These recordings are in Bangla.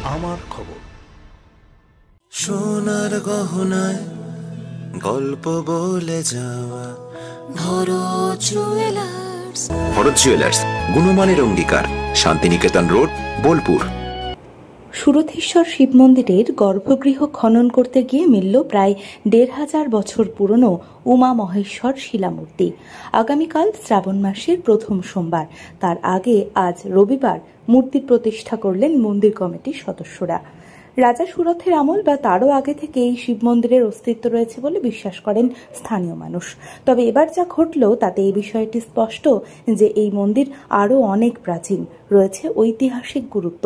আমার খবর। সোনার গহনায় গল্প বলে যাওয়া ভরত জুয়েলার্স। ভরত জুয়েলার্স, গুণমানের অঙ্গীকার, শান্তিনিকেতন রোড, বোলপুর। সুরথেশ্বর শিব মন্দিরের গর্ভগৃহ খনন করতে গিয়ে মিলল প্রায় ১৫০০ বছর পুরনো উমা মহেশ্বর শিলামূর্তি। আগামীকাল শ্রাবণ মাসের প্রথম সোমবার, তার আগে আজ রবিবার মূর্তি প্রতিষ্ঠা করলেন মন্দির কমিটির সদস্যরা। রাজা সুরথের আমল বা তারও আগে থেকে এই শিব মন্দিরের অস্তিত্ব রয়েছে বলে বিশ্বাস করেন স্থানীয় মানুষ। তবে এবার যা ঘটল তাতে এই বিষয়টি স্পষ্ট যে এই মন্দির আরও অনেক প্রাচীন, রয়েছে ঐতিহাসিক গুরুত্ব।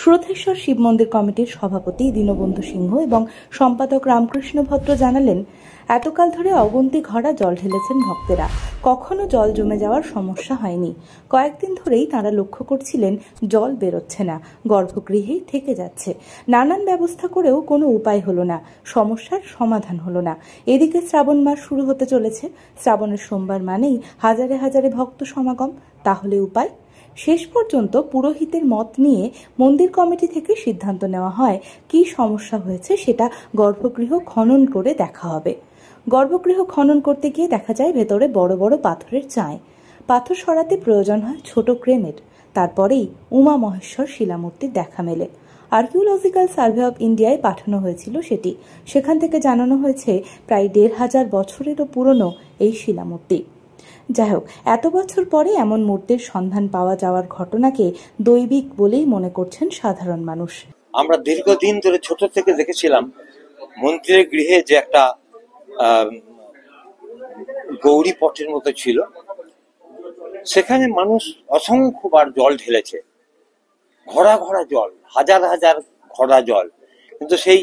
সুরথেশ্বর শিব মন্দির কমিটির সভাপতি দীনবন্ধু সিংহ এবং সম্পাদক রামকৃষ্ণ ভদ্র জানালেন, এতকাল ধরে অগুন্তি ঘড়া জল ঢেলেছেন ভক্তেরা, কখনো জল জমে যাওয়ার সমস্যা হয়নি। কয়েকদিন ধরেই তাঁরা লক্ষ্য করছিলেন জল বেরোচ্ছে না, গর্ভগৃহেই থেকে যাচ্ছে। নানান ব্যবস্থা করেও কোনো উপায় হলো না, সমস্যার সমাধান হলো না। এদিকে শ্রাবণ মাস শুরু হতে চলেছে, শ্রাবণের সোমবার মানেই হাজারে হাজারে ভক্ত সমাগম। তাহলে উপায়? শেষ পর্যন্ত পুরোহিতের মত নিয়ে মন্দির কমিটি থেকে সিদ্ধান্ত নেওয়া হয় কি সমস্যা হয়েছে সেটা গর্ভগৃহ খনন করে দেখা হবে। গর্ভগৃহ খনন করতে গিয়ে দেখা যায় ভেতরে বড় বড় পাথরের চাঁই। পাথর সরাতে প্রয়োজন হয় ছোট ক্রেনের। তারপরেই উমা মহেশ্বর শিলামূর্তির দেখা মেলে। আর্কিওলজিক্যাল সার্ভে অব ইন্ডিয়ায় পাঠানো হয়েছিল সেটি। সেখান থেকে জানানো হয়েছে প্রায় ১৫০০ বছরেরও পুরনো এই শিলামূর্তি। যাই হোক, এত বছর পরে এমন মূর্তির সন্ধান পাওয়া যাওয়ার ঘটনাকে দৈবিক বলেই মনে করছেন সাধারণ মানুষ। আমরা দীর্ঘদিন ধরে ছোট থেকে দেখেছিলাম মন্দিরের গৃহে যে একটা গৌরী পটের মতো ছিল, সেখানে মানুষ অসংখ্যবার জল ঢেলেছে, ঘড়া ঘড়া জল, হাজার হাজার ঘড়া জল, কিন্তু সেই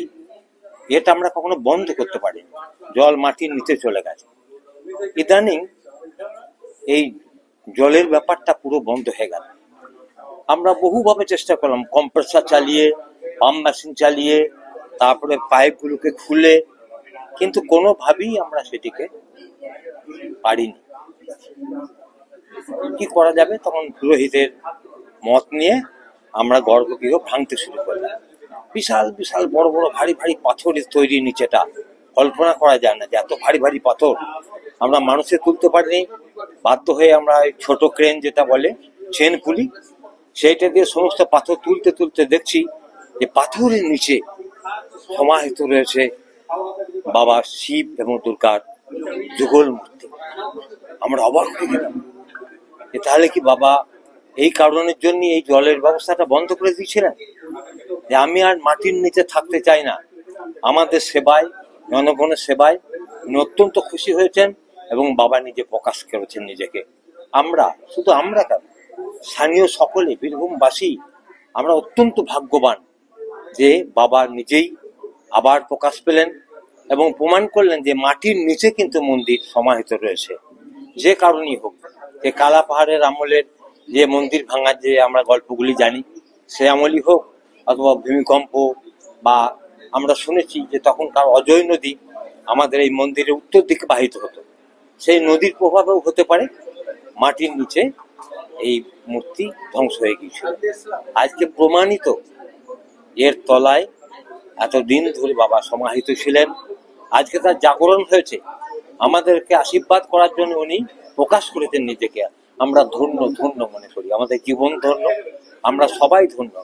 এটা আমরা কখনো বন্ধ করতে পারিনি। জল মাটির নিচে চলে গেছে। ইদানিং এই জলের ব্যাপারটা পুরো বন্ধ হয়ে গেল। আমরা বহুভাবে চেষ্টা করলাম, কম্প্রেসার চালিয়ে, পাম্প মেশিন চালিয়ে, তারপরে পাইপগুলোকে খুলে, কিন্তু কোনোভাবেই আমরা সেটিকে পারিনি। কি করা যাবে? তখন পুরোহিতের মত নিয়ে আমরা গর্ভগৃহ ভাঙতে শুরু করলাম। বিশাল বিশাল বড় বড় ভারী ভারী পাথরের তৈরি নিচেটা, কল্পনা করা যায় না যে এত ভারী ভারী পাথর আমরা মানুষে তুলতে পারিনি। বাধ্য হয়ে আমরা ছোট ক্রেন যেটা বলে চেন পুলি, সেইটা দিয়ে সমস্ত পাথর তুলতে তুলতে দেখছি যে পাথরের নিচে সমাহিত রয়েছে বাবা শিব এবং দুর্গার যুগল মূর্তি। আমরা অবাক হয়ে গেলাম যে তাহলে কি বাবা এই কারণের জন্য এই জলের ব্যবস্থাটা বন্ধ করে দিয়েছিলেন, যে আমি আর মাটির নিচে থাকতে চাই না, আমাদের সেবায়, জনগণের সেবায় উনি অত্যন্ত খুশি হয়েছেন এবং বাবা নিজে প্রকাশ করেছেন নিজেকে। আমরা, শুধু আমরা কেন, স্থানীয় সকলে, বীরভূমবাসী আমরা অত্যন্ত ভাগ্যবান যে বাবা নিজেই আবার প্রকাশ পেলেন এবং প্রমাণ করলেন যে মাটির নিচে কিন্তু মন্দির সমাহিত রয়েছে। যে কারণেই হোক, যে কালা পাহাড়ের আমলের যে মন্দির ভাঙার যে আমরা গল্পগুলি জানি, সে আমলই হোক অথবা ভূমিকম্প, বা আমরা শুনেছি যে তখনকার অজয় নদী আমাদের এই মন্দিরের উত্তর দিকে বাহিত হতো, সেই নদীর প্রভাবেও হতে পারে মাটির নিচে এই মূর্তি ধ্বংস হয়ে গিয়েছিল। আজকে প্রমাণিত এর তলায় এতদিন ধরে বাবা সমাহিত ছিলেন। আজকে তার জাগরণ হয়েছে, আমাদেরকে আশীর্বাদ করার জন্য উনি প্রকাশ করেছেন নিজেকে। আমরা ধন্য ধন্য মনে করি, আমাদের জীবন ধন্য, আমরা সবাই ধন্য।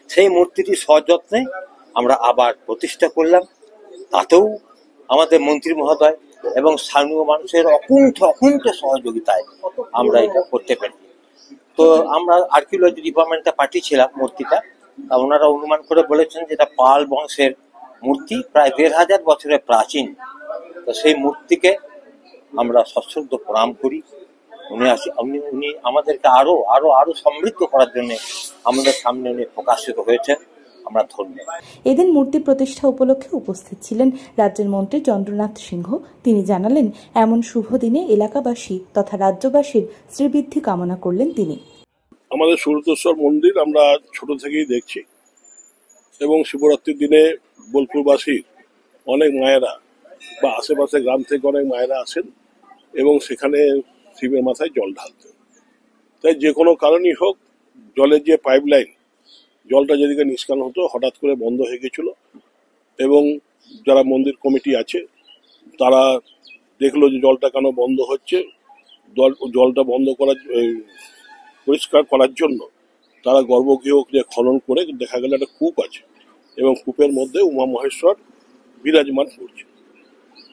সেই মূর্তিটি সযত্নে আমরা আবার প্রতিষ্ঠা করলাম, তাতেও আমাদের মন্ত্রী মহোদয় এবং স্থানীয় মানুষের অকুণ্ঠ সহযোগিতায় আমরা এটা করতে পারি। তো আমরা আর্কিওলজি ডিপার্টমেন্টে পাঠিয়েছিলাম মূর্তিটা, ওনারা অনুমান করে বলেছেন যে এটা পাল বংশের মূর্তি, প্রায় ১৫০০ বছরের প্রাচীন। তো সেই মূর্তিকে আমরা সশ্রদ্ধ প্রণাম করি। উনি আমাদেরকে আরো আরো আরো সমৃদ্ধ করার জন্য আমাদের সামনে উনি প্রকাশিত হয়েছেন, আমরা ধন্য। এদিন মূর্তি প্রতিষ্ঠা উপলক্ষে উপস্থিত ছিলেন রাজ্যের মন্ত্রী চন্দ্রনাথ সিংহ। তিনি জানালেন, এমন শুভ দিনে এলাকাবাসী তথা রাজ্যবাসীর শ্রীবৃদ্ধি কামনা করলেন তিনি। আমাদের সুরতেশ্বর মন্দির আমরা ছোট থেকেই দেখছি এবং শিবরাত্রির দিনে বোলপুরবাসীর অনেক মায়েরা বা আশেপাশে গ্রাম থেকে অনেক মায়েরা আসেন এবং সেখানে শিবের মাথায় জল ঢালতেন। তাই যে কোনো কারণই হোক, জলের যে পাইপলাইন জলটা যেদিকে নিষ্কাশন হতো হঠাৎ করে বন্ধ হয়ে গেছিল এবং যারা মন্দির কমিটি আছে তারা দেখলো যে জলটা কেন বন্ধ হচ্ছে, জলটা বন্ধ করার পরিষ্কার করার জন্য তারা গর্ভগৃহ যে খনন করে দেখা গেল একটা কূপ আছে এবং কূপের মধ্যে উমা মহেশ্বর বিরাজমান করছে।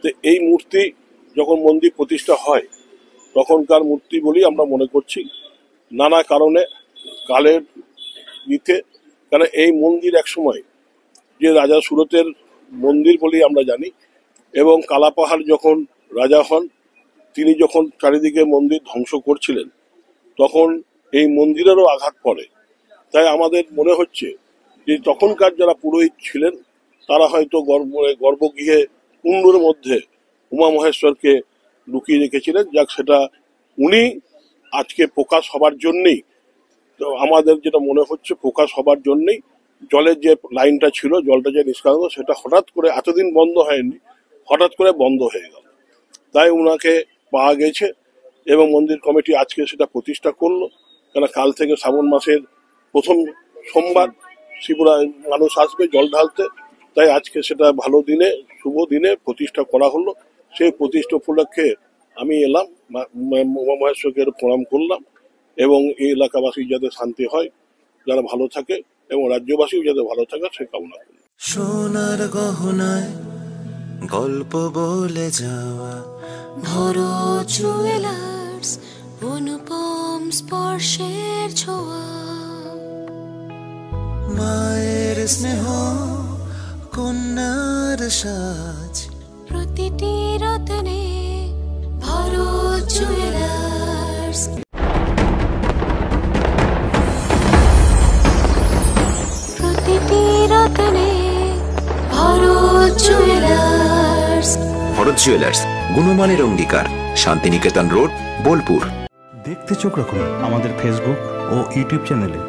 তো এই মূর্তি যখন মন্দির প্রতিষ্ঠা হয় তখনকার মূর্তি বলেই আমরা মনে করছি। নানা কারণে কালের নিতে, কারণ এই মন্দির একসময় যে রাজা সুরতের মন্দির বলেই আমরা জানি, এবং কালাপাহাড় যখন রাজা হন তিনি যখন চারিদিকে মন্দির ধ্বংস করছিলেন তখন এই মন্দিরেরও আঘাত পড়ে। তাই আমাদের মনে হচ্ছে যে তখনকার যারা পুরোহিত ছিলেন তারা হয়তো গর্ভগৃহে কুণ্ডুর মধ্যে উমা মহেশ্বরকে লুকিয়ে রেখেছিলেন। যাক, সেটা উনি আজকে প্রকাশ হবার জন্যেই, তো আমাদের যেটা মনে হচ্ছে প্রকাশ হবার জন্যেই জলের যে লাইনটা ছিল, জলটা যে নিষ্কাশন সেটা হঠাৎ করে এতদিন বন্ধ হয়নি, হঠাৎ করে বন্ধ হয়ে গেল। তাই ওনাকে পাওয়া গেছে এবং মন্দির কমিটি আজকে সেটা প্রতিষ্ঠা করলো। কেন কাল থেকে শ্রাবণ মাসের প্রথম সোমবার মানুষ আসবে জল ঢালতে, তাই আজকে সেটা ভালো দিনে, শুভ দিনে প্রতিষ্ঠা করা হলো। সেই প্রতিষ্ঠা উপলক্ষে আমি এলাম, উমা মহেশ্বরকে প্রণাম করলাম এবং এই এলাকাবাসী যাতে শান্তি হয়, যারা ভালো থাকে এবং রাজ্যবাসীও যাতে ভালো থাকে সে কামনা করি। সোনার গহনায় গল্প বলে যাওয়া ধরো জুয়েলার্স, অনুপম স্পর্শের ছোঁয়া, মায়ের স্নেহ কন্যার সাজ, প্রতিটি রত্নে ভরো জুয়েলার্স। প্রতিটি রত্নে ভরো জুয়েলার্স। ভরত জুয়েলার্স, গুণমানের অঙ্গীকার, শান্তিনিকেতন রোড, বোলপুর। দেখতে চোখ রাখুন আমাদের ফেসবুক ও ইউটিউব চ্যানেলে।